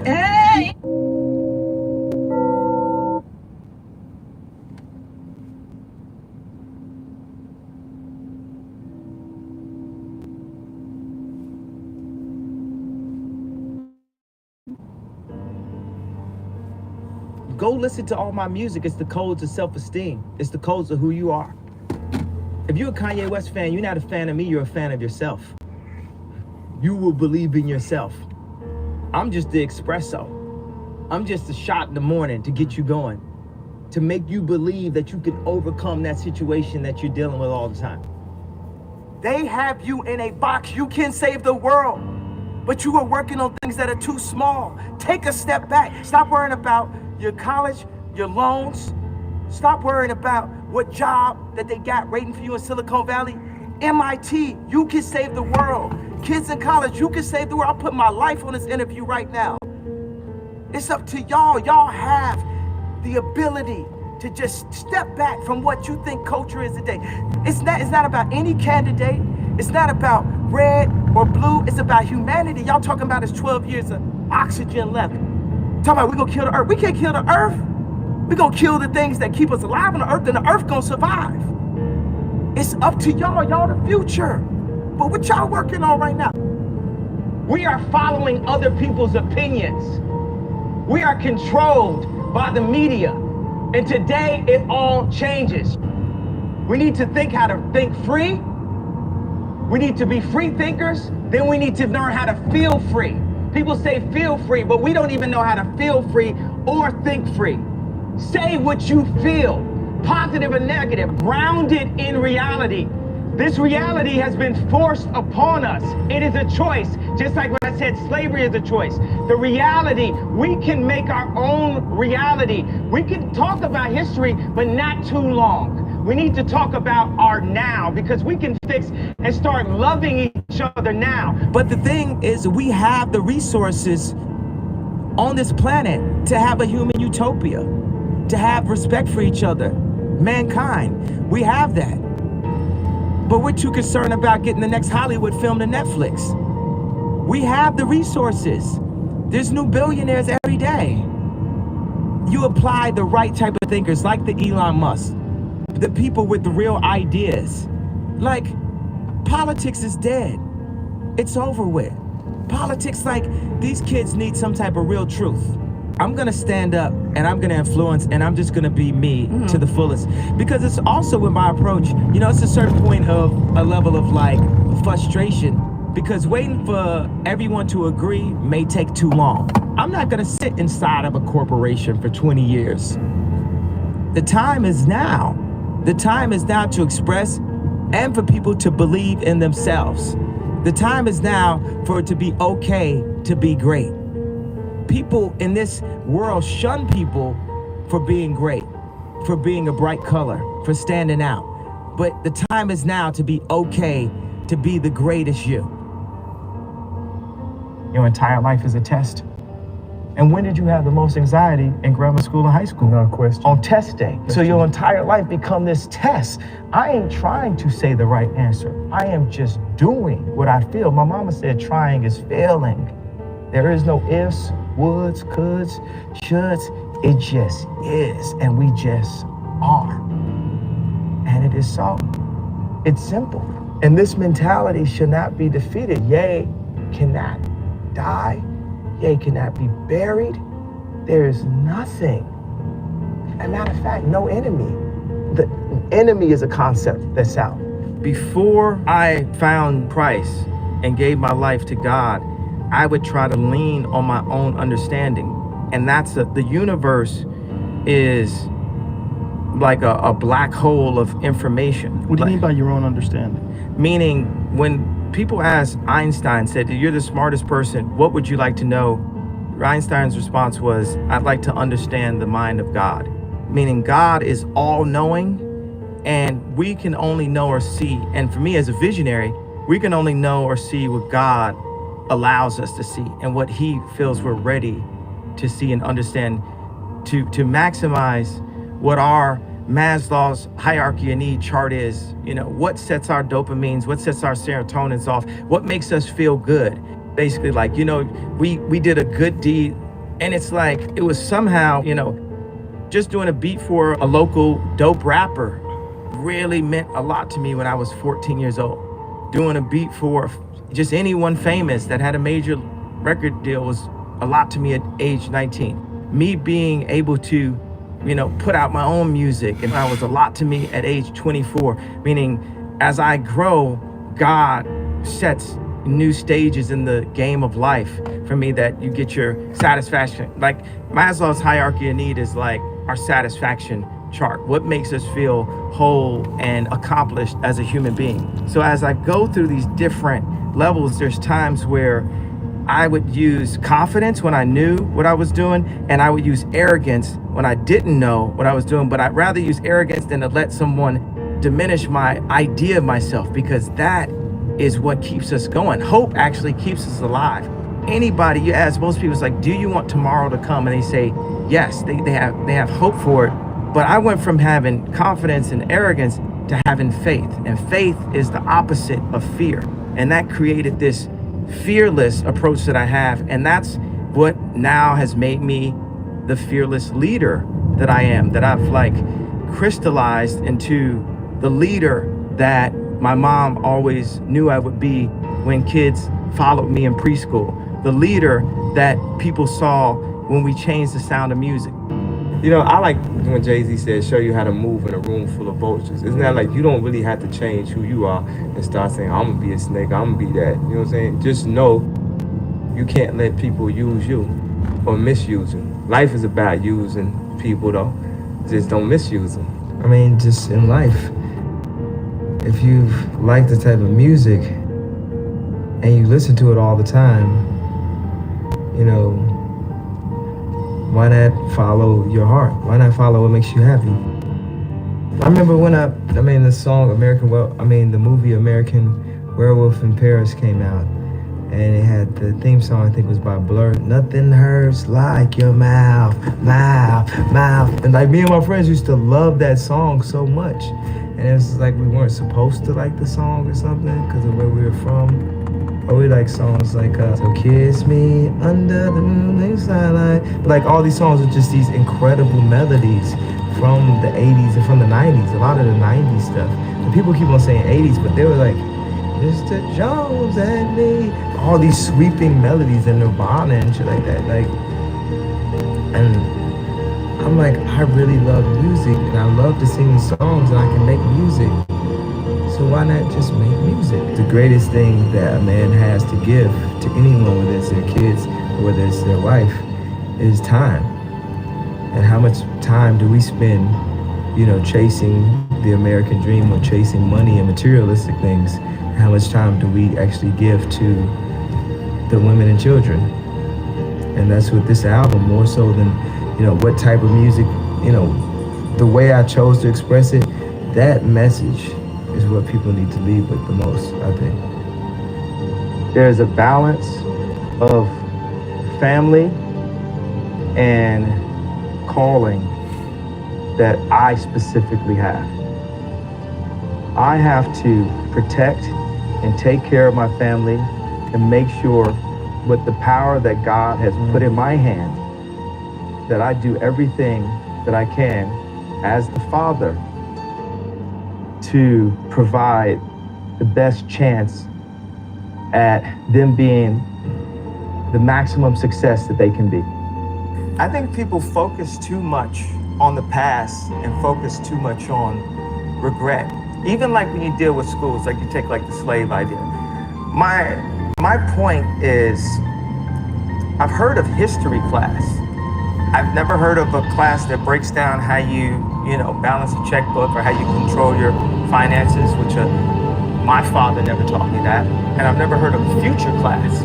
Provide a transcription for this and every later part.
Hey! Go listen to all my music. It's the codes of self-esteem. It's the codes of who you are. If you're a Kanye West fan, you're not a fan of me, you're a fan of yourself. You will believe in yourself. I'm just the espresso. I'm just a shot in the morning to get you going, to make you believe that you can overcome that situation that you're dealing with all the time. They have you in a box. You can save the world, but you are working on things that are too small. Take a step back. Stop worrying about your college, your loans. Stop worrying about what job that they got waiting for you in Silicon Valley. MIT, you can save the world. Kids in college, you can save the world. I'll put my life on this interview right now. It's up to y'all. Y'all have the ability to just step back from what you think culture is today. It's not about any candidate. It's not about red or blue. It's about humanity. Y'all talking about is 12 years of oxygen left. Talking about we gonna kill the earth. We can't kill the earth. We gonna kill the things that keep us alive on the earth, and the earth gonna survive. It's up to y'all. Y'all the future. But what y'all working on right now? We are following other people's opinions. We are controlled by the media. And today it all changes. We need to think how to think free. We need to be free thinkers. Then we need to learn how to feel free. People say feel free, but we don't even know how to feel free or think free. Say what you feel, positive and negative, grounded in reality. This reality has been forced upon us. It is a choice. Just like when I said slavery is a choice. The reality, we can make our own reality. We can talk about history, but not too long. We need to talk about our now, because we can fix and start loving each other now. But the thing is, we have the resources on this planet to have a human utopia, to have respect for each other, mankind. We have that. But we're too concerned about getting the next Hollywood film to Netflix. We have the resources. There's new billionaires every day. You apply the right type of thinkers, like the Elon Musk, the people with the real ideas. Like, politics is dead. It's over with. Politics, like, these kids need some type of real truth. I'm gonna stand up and I'm gonna influence, and I'm just gonna be me to the fullest. Because it's also with my approach, you know, it's a certain point of a level of like frustration, because waiting for everyone to agree may take too long. I'm not gonna sit inside of a corporation for 20 years. The time is now. The time is now to express and for people to believe in themselves. The time is now for it to be okay to be great. People in this world shun people for being great, for being a bright color, for standing out. But the time is now to be okay to be the greatest you. Your entire life is a test. And when did you have the most anxiety in grammar school and high school? No question. On test day. So your entire life become this test. I ain't trying to say the right answer. I am just doing what I feel. My mama said trying is failing. There is no ifs, woulds, coulds, shoulds. It just is, and we just are. And it is so. It's simple. And this mentality should not be defeated. Yea, cannot die. Yea, cannot be buried. There is nothing. As a matter of fact, no enemy. The enemy is a concept that's out. Before I found Christ and gave my life to God, I would try to lean on my own understanding. And that's the universe is like a black hole of information. What do you mean by your own understanding? Meaning, when people asked Einstein, said, you're the smartest person, what would you like to know? Einstein's response was, I'd like to understand the mind of God. Meaning God is all-knowing, and we can only know or see, and for me as a visionary, we can only know or see what God allows us to see and what he feels we're ready to see and understand, to maximize what our Maslow's hierarchy of need chart is. You know, what sets our dopamines, what sets our serotonins off, what makes us feel good. Basically, like, you know, we did a good deed And it's like, it was somehow, just doing a beat for a local dope rapper really meant a lot to me when I was 14 years old. Doing a beat for just anyone famous that had a major record deal was a lot to me at age 19. Me being able to, put out my own music, and that was a lot to me at age 24, meaning as I grow, God sets new stages in the game of life for me that you get your satisfaction. Like Maslow's hierarchy of need is like our satisfaction chart. What makes us feel whole and accomplished as a human being? So as I go through these different levels, there's times where I would use confidence when I knew what I was doing, and I would use arrogance when I didn't know what I was doing. But I'd rather use arrogance than to let someone diminish my idea of myself, because that is what keeps us going. Hope actually keeps us alive. Anybody, you ask most people, it's like, do you want tomorrow to come? And they say, yes, they have hope for it. But I went from having confidence and arrogance to having faith. And faith is the opposite of fear. And that created this fearless approach that I have. And that's what now has made me the fearless leader that I am, that I've like crystallized into the leader that my mom always knew I would be when kids followed me in preschool. The leader that people saw when we changed the sound of music. I like when Jay-Z said, show you how to move in a room full of vultures. Isn't that like, you don't really have to change who you are and start saying, I'm gonna be a snake, I'm gonna be that. You know what I'm saying? Just know you can't let people use you or misuse you. Life is about using people though. Just don't misuse them. I mean, just in life, if you like the type of music and you listen to it all the time, why not follow your heart? Why not follow what makes you happy? I remember when the movie American Werewolf in Paris came out, and it had the theme song, I think was by Blur. Nothing hurts like your mouth. And like me and my friends used to love that song so much. And it was like we weren't supposed to like the song or something because of where we were from. Or we like songs like So Kiss Me Under the Moonlit Starlight. Like all these songs are just these incredible melodies from the 80s and from the 90s. A lot of the 90s stuff. And people keep on saying 80s, but they were like, Mr. Jones and me. All these sweeping melodies and Nirvana and shit like that. And I'm like, I really love music and I love to sing these songs and I can make music. So why not just make music? The greatest thing that a man has to give to anyone, whether it's their kids or whether it's their wife, is time. And how much time do we spend, chasing the American dream or chasing money and materialistic things? How much time do we actually give to the women and children? And that's what this album, more so than, what type of music, the way I chose to express it, that message is what people need to leave with the most, I think. There's a balance of family and calling that I specifically have. I have to protect and take care of my family and make sure with the power that God has put in my hand that I do everything that I can as the father to provide the best chance at them being the maximum success that they can be. I think people focus too much on the past and focus too much on regret. Even like when you deal with schools, like you take like the slave idea. My point is, I've heard of history class. I've never heard of a class that breaks down how you balance a checkbook or how you control your finances, which my father never taught me that. And I've never heard of a future class.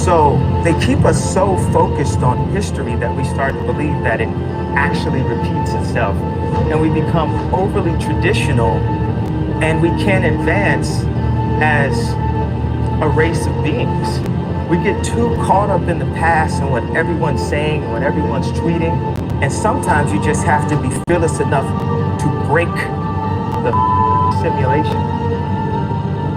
So they keep us so focused on history that we start to believe that it actually repeats itself. And we become overly traditional and we can't advance as a race of beings. We get too caught up in the past and what everyone's saying and what everyone's tweeting. And sometimes you just have to be fearless enough to break the simulation.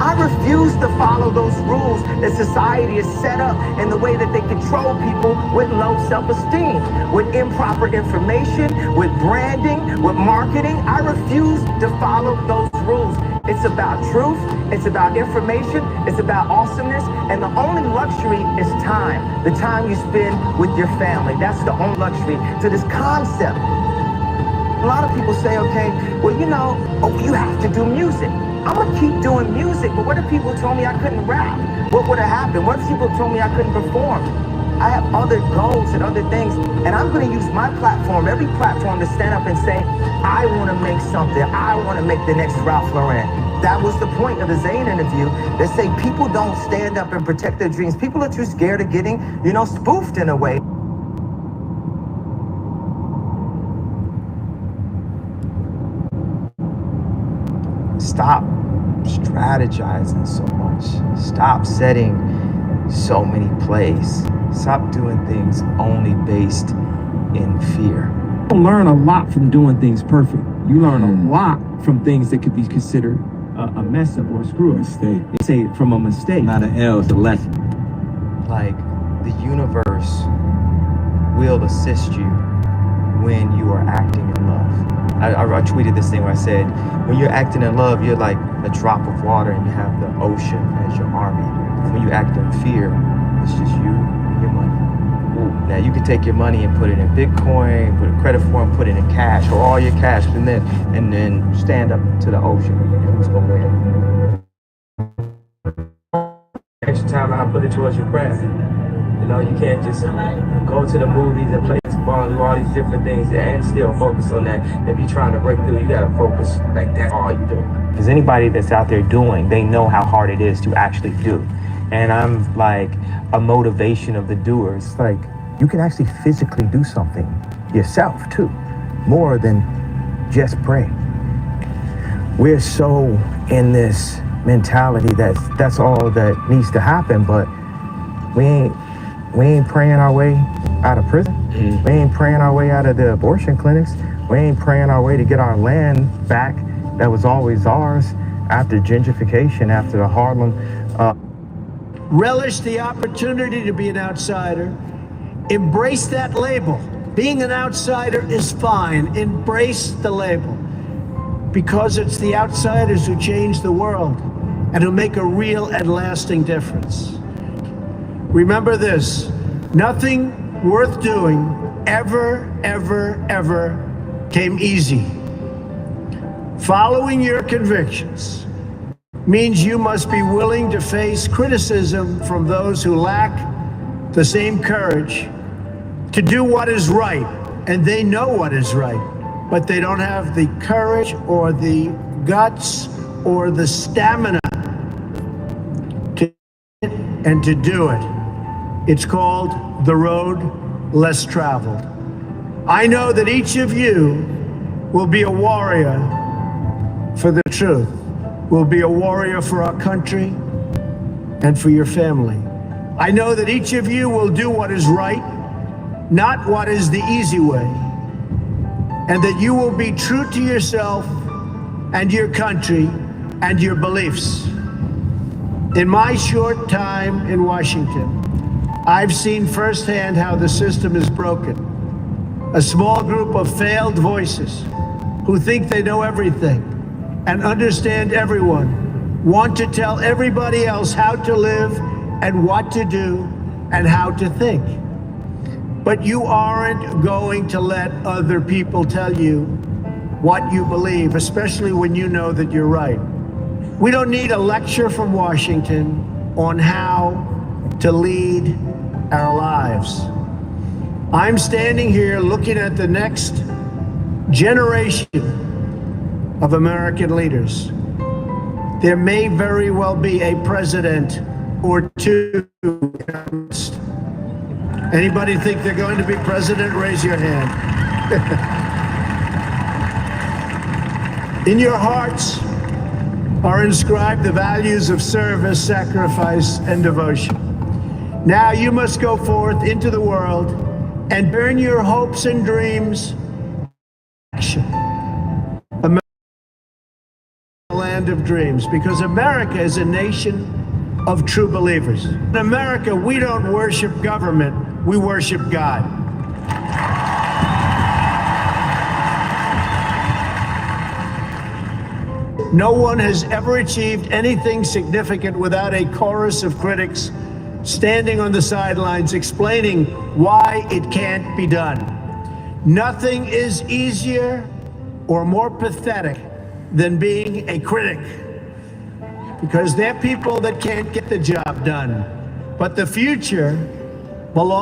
I refuse to follow those rules that society has set up in the way that they control people with low self-esteem, with improper information, with branding, with marketing. I refuse to follow those rules. It's about truth, it's about information, it's about awesomeness, and the only luxury is time. The time you spend with your family. That's the only luxury to this concept. A lot of people say, okay, well, you know, you have to do music. I'm gonna keep doing music, but what if people told me I couldn't rap? What would have happened? What if people told me I couldn't perform? I have other goals and other things, and I'm gonna use my platform, every platform, to stand up and say, I wanna make something. I wanna make the next Ralph Lauren. That was the point of the Zayn interview. They say people don't stand up and protect their dreams. People are too scared of getting, you know, spoofed in a way. Stop strategizing so much. Stop setting so many plays. Stop doing things only based in fear. You learn a lot from doing things perfect. You learn a lot from things that could be considered a mess up or a screw up. Mistake. They say from a mistake. Not an L, it's a lesson. Like, the universe will assist you when you are acting in love. I tweeted this thing where I said, when you're acting in love, you're like a drop of water and you have the ocean as your army. When you act in fear, it's just you and your money. Now you can take your money and put it in Bitcoin, put a credit form, put it in cash, or all your cash, and then stand up to the ocean. And who's gonna win? Extra time I put it towards your craft. You know, you can't just go to the movies and play ball and do all these different things and still focus on that. If you're trying to break through, you gotta focus. Like, that's all you do. Because anybody that's out there doing, they know how hard it is to actually do. And I'm like a motivation of the doers. Like, you can actually physically do something yourself too, more than just pray. We're so in this mentality that that's all that needs to happen, but we ain't praying our way out of prison. We ain't praying our way out of the abortion clinics. We ain't praying our way to get our land back that was always ours after gentrification, after the Harlem. Relish the opportunity to be an outsider. Embrace that label. Being an outsider is fine. Embrace the label. Because it's the outsiders who change the world and who make a real and lasting difference. Remember this, nothing worth doing ever came easy. Following your convictions means you must be willing to face criticism from those who lack the same courage to do what is right, and they know what is right, but they don't have the courage or the guts or the stamina to do it. It's called the road less traveled. I know that each of you will be a warrior for the truth, will be a warrior for our country and for your family. I know that each of you will do what is right, not what is the easy way, and that you will be true to yourself and your country and your beliefs. In my short time in Washington, I've seen firsthand how the system is broken. A small group of failed voices who think they know everything and understand everyone want to tell everybody else how to live and what to do and how to think. But you aren't going to let other people tell you what you believe, especially when you know that you're right. We don't need a lecture from Washington on how to lead our lives. I'm standing here looking at the next generation of American leaders. There may very well be a president or two. Anybody think they're going to be president? Raise your hand. In your hearts are inscribed the values of service, sacrifice, and devotion. Now you must go forth into the world and turn your hopes and dreams into action. America land of dreams because America is a nation of true believers. In America, we don't worship government, we worship God. No one has ever achieved anything significant without a chorus of critics standing on the sidelines explaining why it can't be done. Nothing is easier or more pathetic than being a critic, because they're people that can't get the job done. But the future belongs